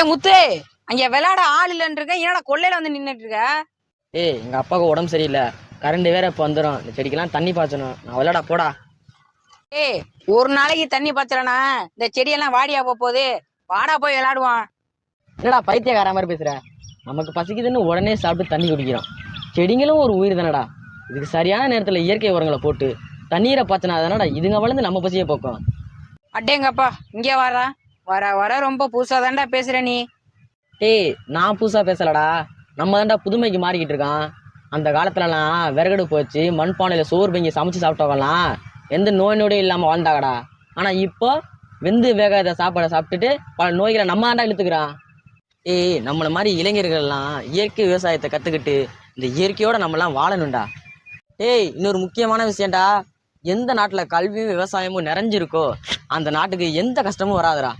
முத்து, அங்க விளையாட ஆள் இல்லன்னு இருக்க, என்னடா கொள்ளையில வந்து நின்னுட்டு இருக்க? எங்க அப்பாவுக்கு உடம்பு சரியில்லை. கரண்ட் வேற இப்ப வந்துடும். இந்த செடிக்கெல்லாம் தண்ணி பாய்ச்சணும். நான் விளையாட போடா. ஏய், ஒரு நாளைக்கு தண்ணி பாய்ச்சலனா இந்த செடியெல்லாம் வாடியா போகுது. வாடா போய் விளையாடுவான். என்னடா பைத்தியக்கார மாதிரி பேசுற? நமக்கு பசிக்குதுன்னு உடனே சாப்பிட்டு தண்ணி குடிக்கிறோம். செடிங்களும் ஒரு உயிர் தானடா. இதுக்கு சரியான நேரத்துல இயற்கை உரங்களை போட்டு தண்ணீரை பாய்ச்சினா தானடா இதுங்க வளர்ந்து நம்ம பசியை போக்கும். அடேங்கப்பா, இங்க வாரா. வர வர ரொம்ப புதுசா தான்டா பேசுற நீ. நான் புதுசா பேசலடா. நம்ம தான்டா புதுமைக்கு மாறிக்கிட்டு இருக்கான். அந்த காலத்துலலாம் விறகடுப்பு வச்சு மண்பானையில சோறு பொங்கி சமைச்சு சாப்பிட்டவங்கலாம் எந்த நோய் நொடியும் இல்லாம வாழ்ந்தாங்கடா. ஆனா இப்போ வெந்து வேகாத சாப்பாடை சாப்பிட்டுட்டு பல நோய்களை நம்ம தாண்டா இழுத்துக்கிறான். நம்மள மாதிரி இளைஞர்கள் எல்லாம் இயற்கை விவசாயத்தை கத்துக்கிட்டு இந்த இயற்கையோட நம்மலாம் வாழணும்டா. இன்னொரு முக்கியமான விஷயம்டா, எந்த நாட்டுல கல்வியும் விவசாயமும் நிறைஞ்சிருக்கோ அந்த நாட்டுக்கு எந்த கஷ்டமும் வராதுடா.